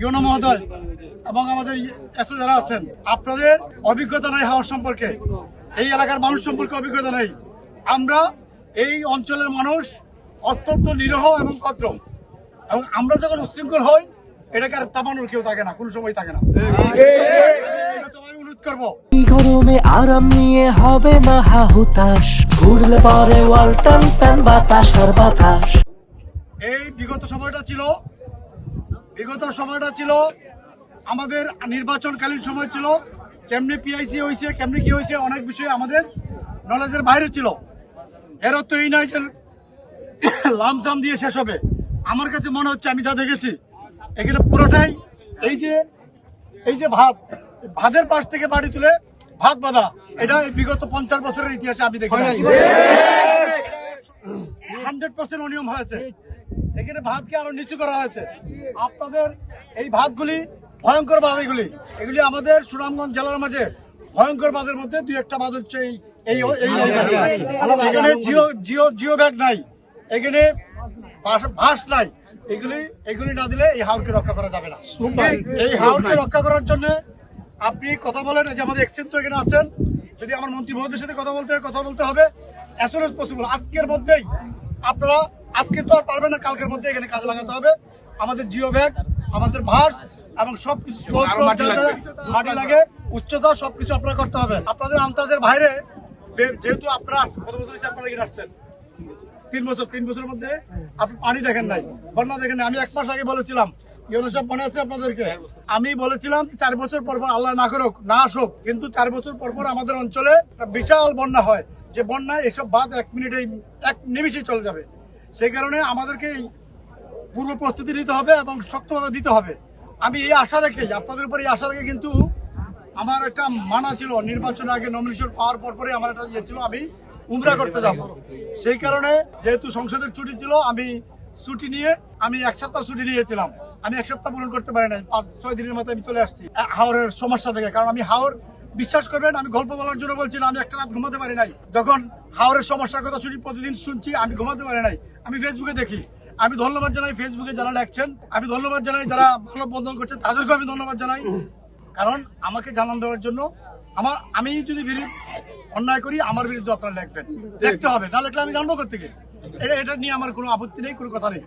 YONO মহোদয় এবং আমাদের এসও যারা আছেন, আপনাদের অভিজ্ঞতা নাই হাওর সম্পর্কে, এই এলাকার মানুষ সম্পর্কে অভিজ্ঞতা নেই। আমরা এই অঞ্চলের মানুষ অত্যন্ত নিরহ এবং ভদ্র, এবং আমরা যখন উশৃঙ্খল হই এটাকে আর থামানোর কেউ থাকে না, কোনো সময় থাকে না। আমি অনুরোধ করবো, গরমে আরাম নিয়ে হবে না হাহুতাশ, ঘুরলে পরে ওয়ালটন ফ্যান বাতাস আর বাতাস। এই বিগত সময়টা ছিল আমাদের নির্বাচনকালীন সময় ছিল। কেমনি পিআইসি হয়েছে, কেমনি কি হয়েছে, অনেক বিষয় আমাদের নলেজের বাইরে ছিল। এর অর্থ এই নয় যে লামসাম দিয়ে শেষ হবে। আমার কাছে মনে হচ্ছে, আমি যা দেখেছি এখানে পুরোটাই এই যে ভাতের পাশ থেকে বাড়ি তুলে ভাত বাঁধা, এটা বিগত 50 বছরের ইতিহাসে আমি দেখি 100% অনিয়ম হয়েছে। এখানে ভাতকে আরো নিচু করা হয়েছে। আপনাদের এই ভাতগুলি ভয়ঙ্কর বাদ, এগুলি আমাদের সুনামগঞ্জ জেলার মাঝে ভয়ঙ্কর বাদের মধ্যে দুই একটা বাদ হচ্ছে এখানে জিও ব্যাগ নাই, এখানে ভাস নাই। এগুলি না দিলে এই হাওরকে রক্ষা করা যাবে না। এই হাওরকে রক্ষা করার জন্য আপনি কথা বলেন, যে আমাদের এক্সচেঞ্জ তো এখানে আছেন, যদি আমার মন্ত্রী মহোদয়ের সাথে কথা বলতে হবে as soon as possible। আজকের মধ্যেই আপনারা, আজকে তো আর পারবেন না, কালকের মধ্যে এখানে কাজে লাগাতে হবে। আমাদের জিও ব্যাগ, আমাদের ভাস এবং সবকিছু মাটি লাগে, উচ্চতা সবকিছু আপনারা করতে হবে। আপনাদের আন্দাজের বাইরে, যেহেতু আপনারা কত বছর হিসেবে আপনারা এখানে আসছেন, 3 বছরের মধ্যে আপনি পানি দেখেন নাই, বন্যা দেখেন নাই। আমি 1 মাস আগে বলেছিলাম, ইউনো সব মনে আছে আপনাদেরকে, আমি বলেছিলাম 4 বছর পর আল্লাহ না করুক, না আসুক, কিন্তু 4 বছর পর আমাদের অঞ্চলে বিশাল বন্যা হয়, যে বন্যায় এসব বাদ 1 নিমিষেই চলে যাবে। সেই কারণে আমাদেরকে পূর্ব প্রস্তুতি নিতে হবে এবং শক্তভাবে দিতে হবে। আমি এই আশা রেখে, আপনাদের উপর এই আশা রেখে, কিন্তু আমার একটা মানা ছিল, নির্বাচনের আগে নমিনেশন পাওয়ার পরে আমার একটা ছিল, আমি উমরা করতে যাব। সেই কারণে যেহেতু সংসদের ছুটি ছিল, আমি ছুটি নিয়ে 1 সপ্তাহ ছুটি নিয়েছিলাম। আমি 1 সপ্তাহ পূরণ করতে পারি নাই, 5-6 দিনের মাথায় আমি চলে আসছি হাওরের সমস্যা থেকে। কারণ আমি হাওর, বিশ্বাস করবেন, আমি গল্প বলার জন্য বলছি না, আমি একটা রাত ঘুমাতে পারি নাই। যখন হাওরের সমস্যার কথা প্রতিদিন শুনছি, আমি ঘুমাতে পারি নাই। আমি ফেসবুকে দেখি। আমি ধন্যবাদ জানাই ফেসবুকে যারা লেখছেন, আমি ধন্যবাদ জানাই যারা মানববন্ধন করছেন, তাদেরকেও আমি ধন্যবাদ জানাই। কারণ আমাকে জানান দেওয়ার জন্য, আমি যদি অন্যায় করি, আমার বিরুদ্ধে আপনারা লিখতে হবে, না লিখলে আমি জানবো কোথেকে। এটা নিয়ে আমার কোনো আপত্তি নেই, কোনো কথা নেই।